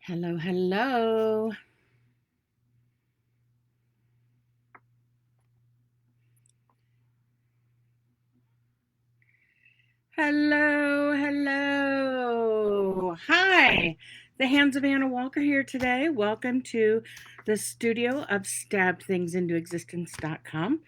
Hello, hello. Hello, hello. Hi, the hands of Anna Walker here today. Welcome to the studio of StabThingsIntoExistence.com.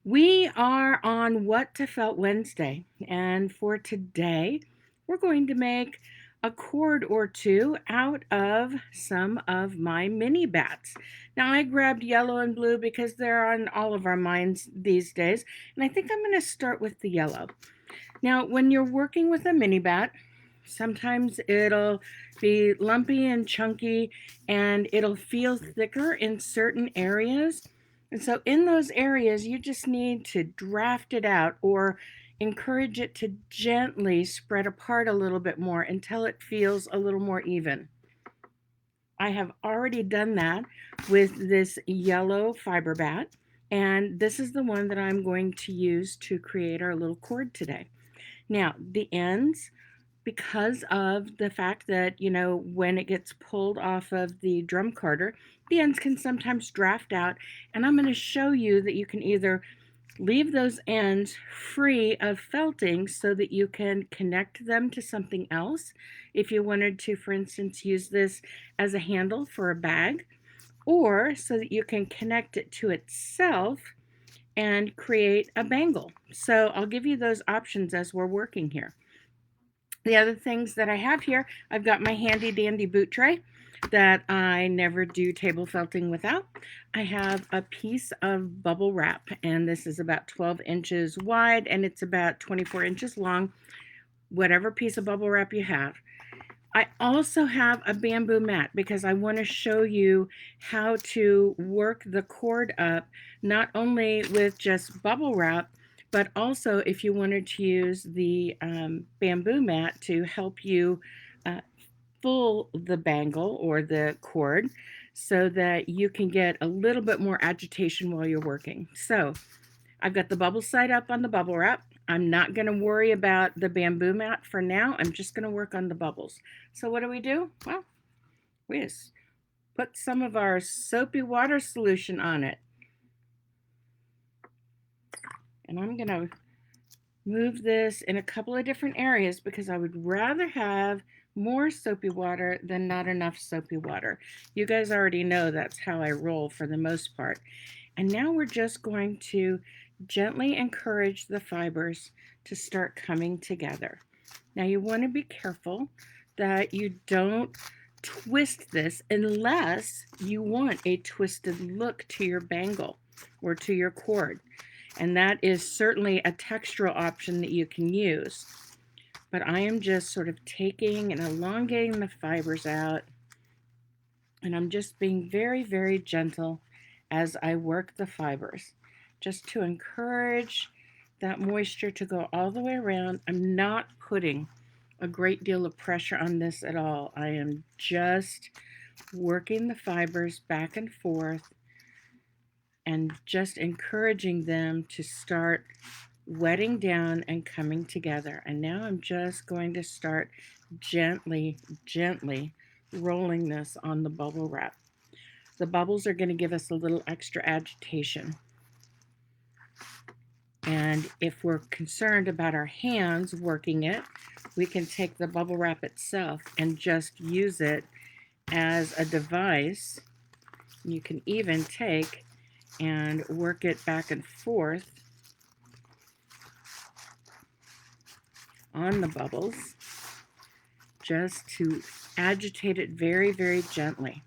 We are on WTF Wednesday, and for today, we're going to make a cord or two out of some of my mini bats. Now, I grabbed yellow and blue because they're on all of our minds these days, and I think I'm going to start with the yellow. Now, when you're working with a mini bat, sometimes it'll be lumpy and chunky and it'll feel thicker in certain areas. And so, in those areas, you just need to draft it out or encourage it to gently spread apart a little bit more until it feels a little more even. I have already done that with this yellow fiber bat, and this is the one that I'm going to use to create our little cord today. Now, the ends, because of the fact that, when it gets pulled off of the drum carder, the ends can sometimes draft out. And I'm going to show you that you can either leave those ends free of felting so that you can connect them to something else. If you wanted to, for instance, use this as a handle for a bag, or so that you can connect it to itself and create a bangle. So I'll give you those options as we're working here. The other things that I have here, I've got my handy dandy boot tray that I never do table felting without. I have a piece of bubble wrap, and this is about 12 inches wide and it's about 24 inches long, whatever piece of bubble wrap you have. I also have a bamboo mat because I want to show you how to work the cord up, not only with just bubble wrap, but also if you wanted to use the bamboo mat to help you uh, full the bangle or the cord so that you can get a little bit more agitation while you're working. So I've got the bubble side up on the bubble wrap. I'm not going to worry about the bamboo mat for now. I'm just going to work on the bubbles. So what do? Well, we just put some of our soapy water solution on it. And I'm going to move this in a couple of different areas because I would rather have more soapy water than not enough soapy water. You guys already know that's how I roll for the most part. And now we're just going to gently encourage the fibers to start coming together. Now you want to be careful that you don't twist this unless you want a twisted look to your bangle or to your cord. And that is certainly a textural option that you can use. But I am just sort of taking and elongating the fibers out, and I'm just being very, very gentle as I work the fibers, just to encourage that moisture to go all the way around. I'm not putting a great deal of pressure on this at all. I am just working the fibers back and forth and just encouraging them to start wetting down and coming together. And now I'm just going to start gently, gently rolling this on the bubble wrap. The bubbles are going to give us a little extra agitation. And if we're concerned about our hands working it, we can take the bubble wrap itself and just use it as a device. You can even take and work it back and forth on the bubbles just to agitate it very, very gently.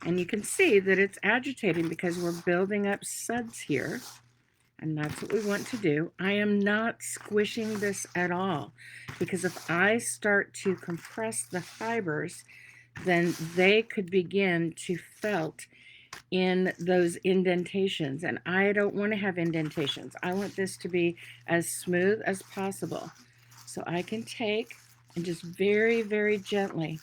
And you can see that it's agitating because we're building up suds here, and that's what we want to do. I am not squishing this at all because if I start to compress the fibers, then they could begin to felt in those indentations, and I don't want to have indentations. I want this to be as smooth as possible. So I can take and just very, very gently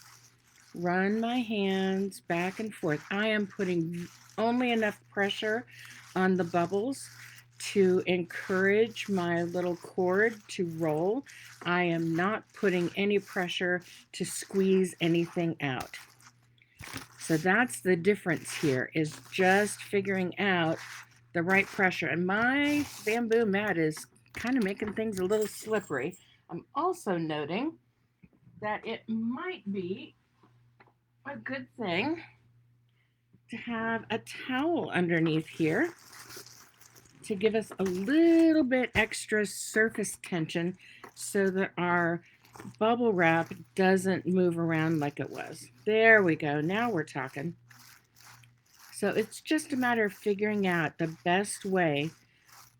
run my hands back and forth. I am putting only enough pressure on the bubbles to encourage my little cord to roll. I am not putting any pressure to squeeze anything out. So that's the difference here, is just figuring out the right pressure. And my bamboo mat is kind of making things a little slippery. I'm also noting that it might be a good thing to have a towel underneath here to give us a little bit extra surface tension so that our bubble wrap doesn't move around like it was. There we go. Now we're talking. So it's just a matter of figuring out the best way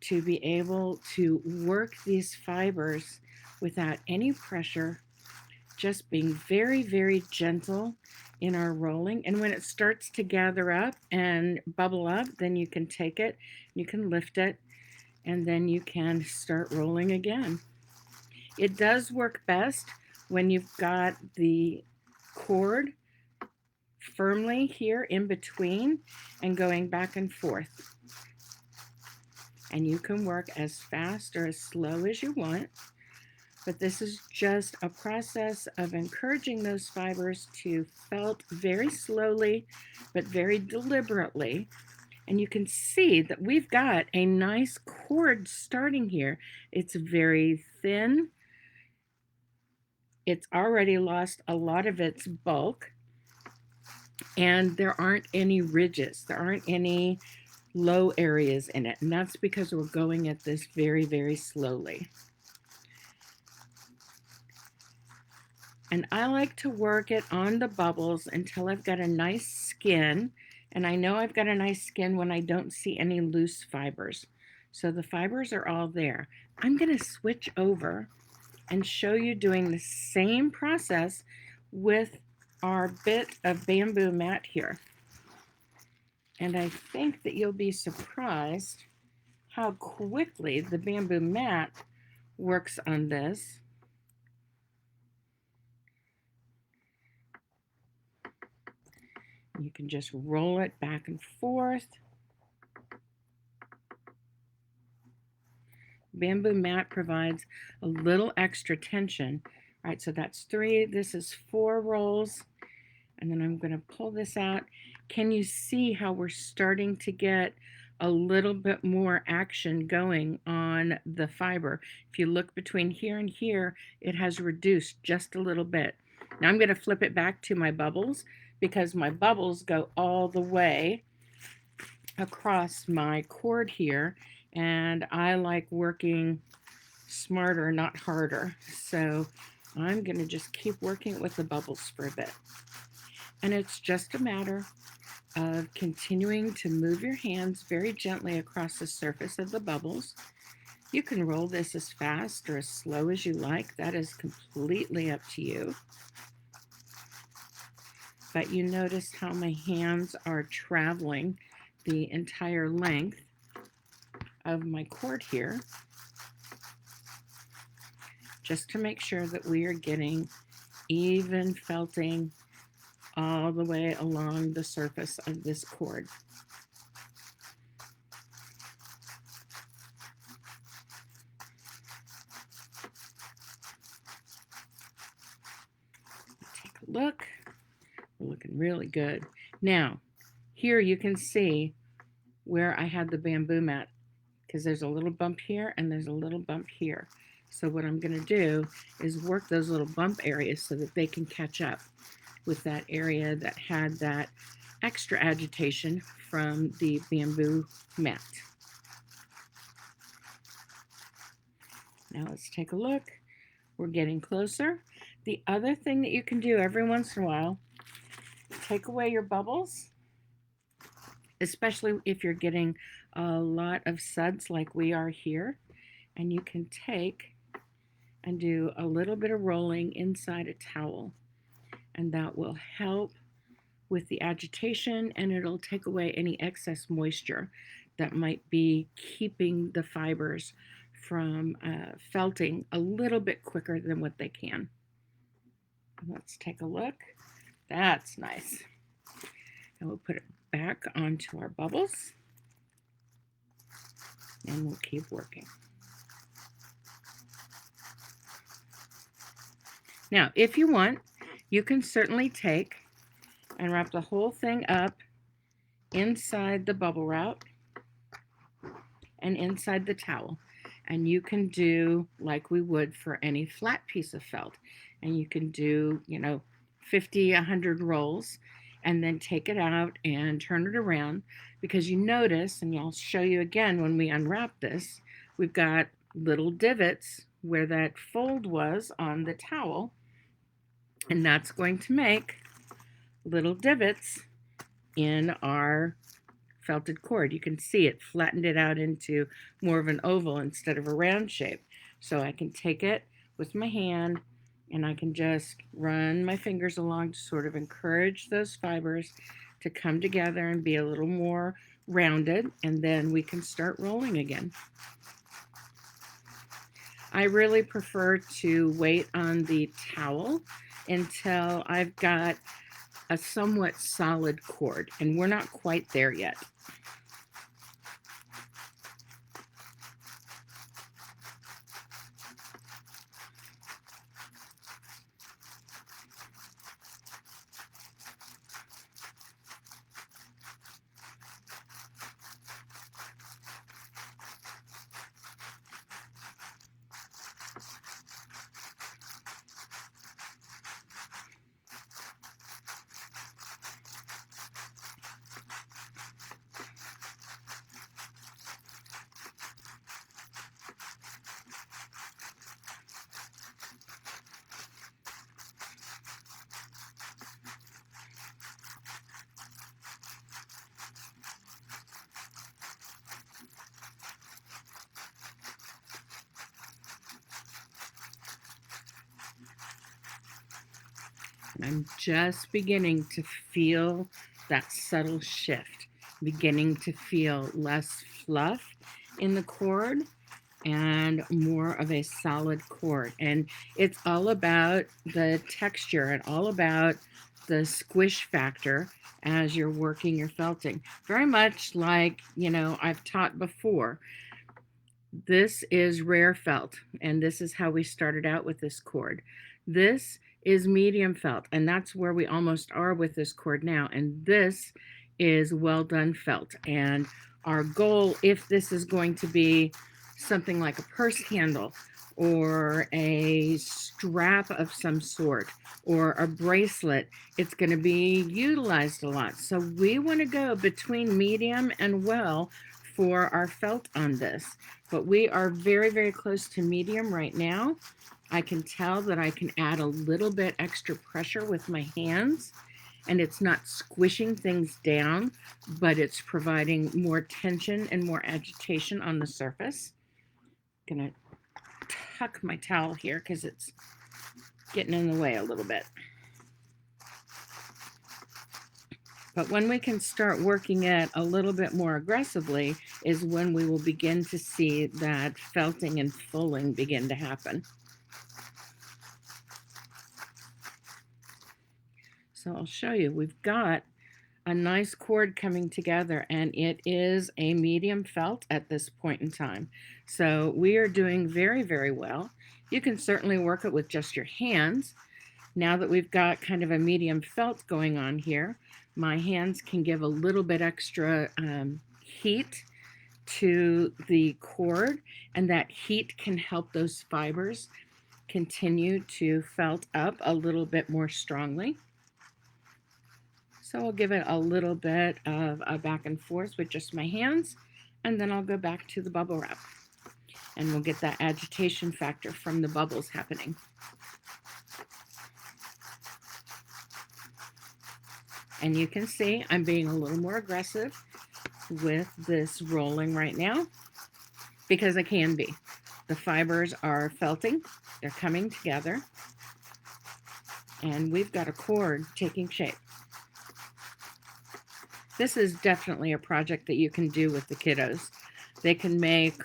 to be able to work these fibers without any pressure, just being very, very gentle in our rolling. And when it starts to gather up and bubble up, then you can take it, you can lift it, and then you can start rolling again. It does work best when you've got the cord firmly here in between and going back and forth. And you can work as fast or as slow as you want, but this is just a process of encouraging those fibers to felt very slowly but very deliberately. And you can see that we've got a nice cord starting here. It's very thin. It's already lost a lot of its bulk, and there aren't any ridges. There aren't any low areas in it, and that's because we're going at this very, very slowly. And I like to work it on the bubbles until I've got a nice skin, and I know I've got a nice skin when I don't see any loose fibers. So the fibers are all there. I'm going to switch over and show you doing the same process with our bit of bamboo mat here. And I think that you'll be surprised how quickly the bamboo mat works on this. You can just roll it back and forth. Bamboo mat provides a little extra tension. All right, so that's 3. This is 4 rolls. And then I'm going to pull this out. Can you see how we're starting to get a little bit more action going on the fiber? If you look between here and here, it has reduced just a little bit. Now I'm going to flip it back to my bubbles because my bubbles go all the way across my cord here, and I like working smarter, not harder. So I'm going to just keep working with the bubbles for a bit. And it's just a matter of continuing to move your hands very gently across the surface of the bubbles. You can roll this as fast or as slow as you like. That is completely up to you. But you notice how my hands are traveling the entire length of my cord here, just to make sure that we are getting even felting all the way along the surface of this cord. Take a look. We're looking really good. Now, here you can see where I had the bamboo mat, because there's a little bump here and there's a little bump here. So what I'm going to do is work those little bump areas so that they can catch up with that area that had that extra agitation from the bamboo mat. Now let's take a look. We're getting closer. The other thing that you can do every once in a while, take away your bubbles, especially if you're getting a lot of suds like we are here, and you can take and do a little bit of rolling inside a towel, and that will help with the agitation, and it'll take away any excess moisture that might be keeping the fibers from felting a little bit quicker than what they can. Let's take a look. That's nice. And we'll put it back onto our bubbles. and we'll keep working. Now, if you want, you can certainly take and wrap the whole thing up inside the bubble wrap and inside the towel. And you can do like we would for any flat piece of felt. And you can do, 50, 100 rolls, and then take it out and turn it around, because you notice, and I'll show you again when we unwrap this, we've got little divots where that fold was on the towel, and that's going to make little divots in our felted cord. You can see it flattened it out into more of an oval instead of a round shape. So I can take it with my hand and I can just run my fingers along to sort of encourage those fibers to come together and be a little more rounded, and then we can start rolling again. I really prefer to wait on the towel until I've got a somewhat solid cord, and we're not quite there yet. I'm just beginning to feel that subtle shift, beginning to feel less fluff in the cord and more of a solid cord. And it's all about the texture and all about the squish factor as you're working your felting. Very much like, I've taught before. This is rare felt, and this is how we started out with this cord. This is medium felt, and that's where we almost are with this cord now. And this is well done felt. And our goal, if this is going to be something like a purse handle or a strap of some sort or a bracelet, it's going to be utilized a lot. So we want to go between medium and well for our felt on this. But we are very, very close to medium right now. I can tell that I can add a little bit extra pressure with my hands, and it's not squishing things down, but it's providing more tension and more agitation on the surface. I'm gonna tuck my towel here because it's getting in the way a little bit. But when we can start working it a little bit more aggressively is when we will begin to see that felting and fulling begin to happen. So I'll show you. We've got a nice cord coming together, and it is a medium felt at this point in time. So we are doing very, very well. You can certainly work it with just your hands. Now that we've got kind of a medium felt going on here, my hands can give a little bit extra heat to the cord, and that heat can help those fibers continue to felt up a little bit more strongly. So I'll give it a little bit of a back and forth with just my hands, and then I'll go back to the bubble wrap, and we'll get that agitation factor from the bubbles happening. And you can see I'm being a little more aggressive with this rolling right now because I can be. The fibers are felting, they're coming together, and we've got a cord taking shape. This is definitely a project that you can do with the kiddos. They can make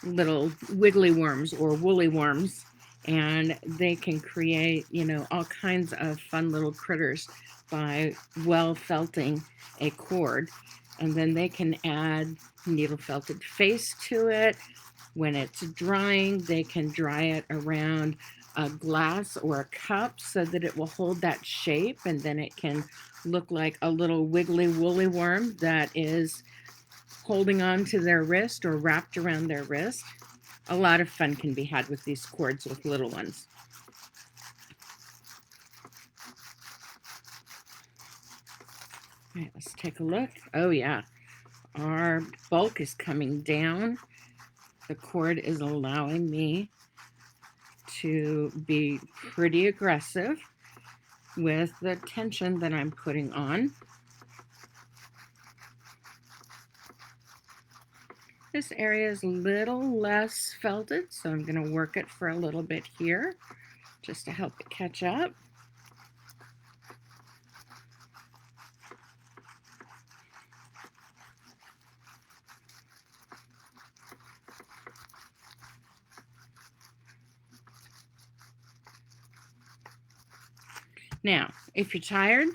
little wiggly worms or woolly worms, and they can create, all kinds of fun little critters by well felting a cord. And then they can add needle felted face to it. When it's drying, they can dry it around a glass or a cup so that it will hold that shape, and then it can look like a little wiggly woolly worm that is holding on to their wrist or wrapped around their wrist. A lot of fun can be had with these cords with little ones. All right, let's take a look. Oh yeah, our bulk is coming down. The cord is allowing me to be pretty aggressive with the tension that I'm putting on. This area is a little less felted, so I'm going to work it for a little bit here just to help it catch up. Now, if you're tired,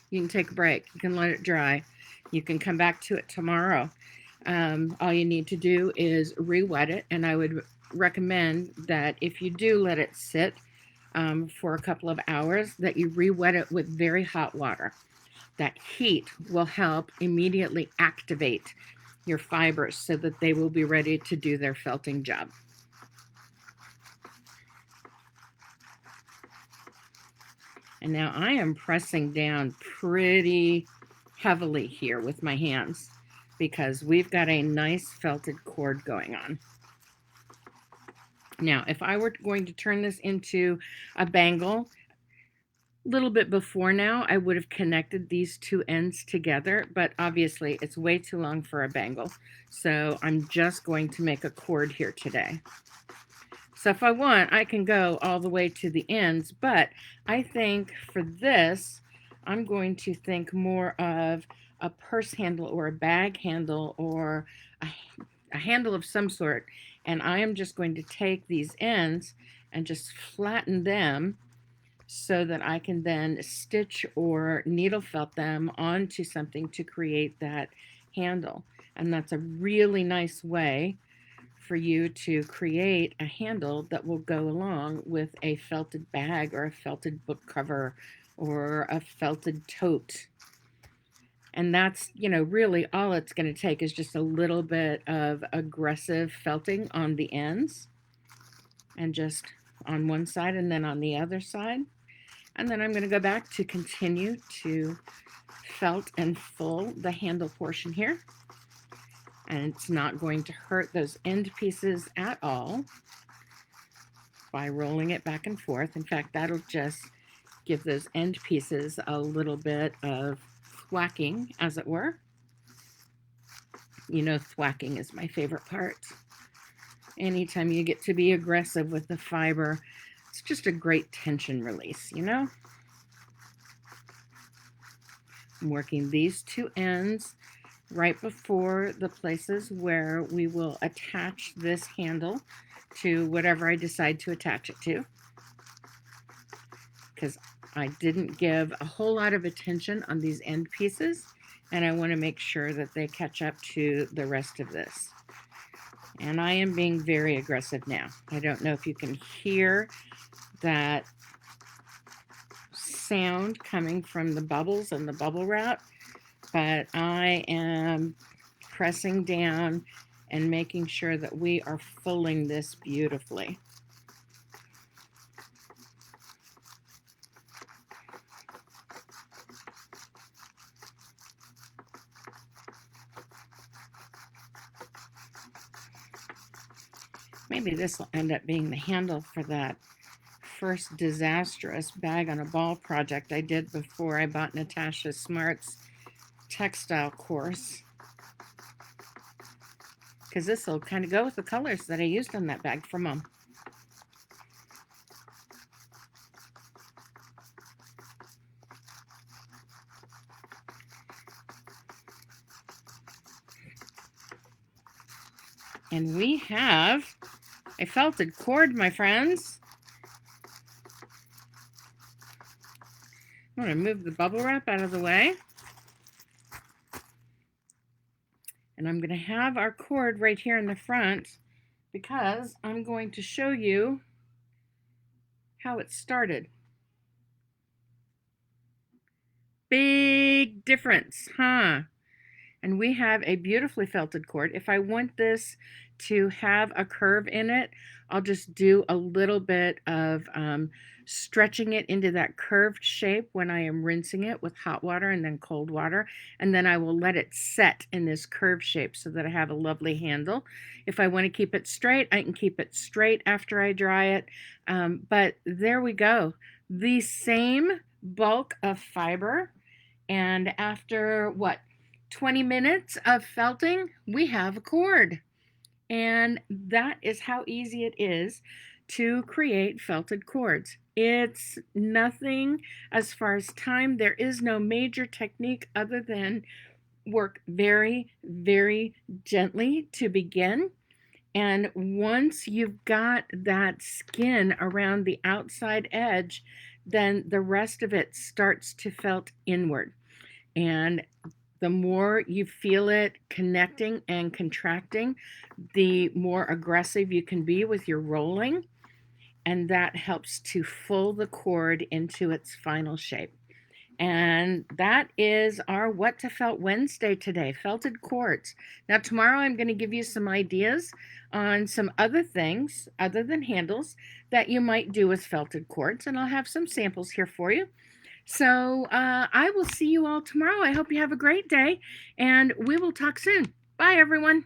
you can take a break. You can let it dry. You can come back to it tomorrow. All you need to do is re-wet it, and I would recommend that if you do let it sit for a couple of hours, that you re-wet it with very hot water. That heat will help immediately activate your fibers so that they will be ready to do their felting job. And now I am pressing down pretty heavily here with my hands because we've got a nice felted cord going on. Now, if I were going to turn this into a bangle, a little bit before now, I would have connected these two ends together, but obviously it's way too long for a bangle. So I'm just going to make a cord here today. So if I want, I can go all the way to the ends, but I think for this, I'm going to think more of a purse handle or a bag handle or a handle of some sort. And I am just going to take these ends and just flatten them so that I can then stitch or needle felt them onto something to create that handle. And that's a really nice way for you to create a handle that will go along with a felted bag or a felted book cover or a felted tote. And that's, really all it's going to take is just a little bit of aggressive felting on the ends and just on one side and then on the other side. And then I'm going to go back to continue to felt and full the handle portion here. And it's not going to hurt those end pieces at all by rolling it back and forth. In fact, that'll just give those end pieces a little bit of thwacking, as it were. Thwacking is my favorite part. Anytime you get to be aggressive with the fiber, it's just a great tension release, I'm working these two ends right before the places where we will attach this handle to whatever I decide to attach it to, because I didn't give a whole lot of attention on these end pieces, and I want to make sure that they catch up to the rest of this. And I am being very aggressive now. I don't know if you can hear that sound coming from the bubbles and the bubble wrap, but I am pressing down and making sure that we are fulling this beautifully. Maybe this will end up being the handle for that first disastrous bag on a ball project I did before I bought Natasha Smart's textile course, because this will kind of go with the colors that I used on that bag for Mom. And we have a felted cord, my friends. I'm going to move the bubble wrap out of the way. And I'm going to have our cord right here in the front because I'm going to show you how it started. Big difference, huh? And we have a beautifully felted cord. If I want this to have a curve in it, I'll just do a little bit of stretching it into that curved shape when I am rinsing it with hot water and then cold water. And then I will let it set in this curved shape so that I have a lovely handle. If I want to keep it straight, I can keep it straight after I dry it. But there we go. The same bulk of fiber. And after what? 20 minutes of felting, we have a cord. And that is how easy it is to create felted cords. It's nothing as far as time. There is no major technique other than work very, very gently to begin. And once you've got that skin around the outside edge, then the rest of it starts to felt inward. And the more you feel it connecting and contracting, the more aggressive you can be with your rolling. And that helps to full the cord into its final shape. And that is our What to Felt Wednesday today, felted cords. Now, tomorrow I'm going to give you some ideas on some other things other than handles that you might do with felted cords. And I'll have some samples here for you. So I will see you all tomorrow. I hope you have a great day, and we will talk soon. Bye, everyone.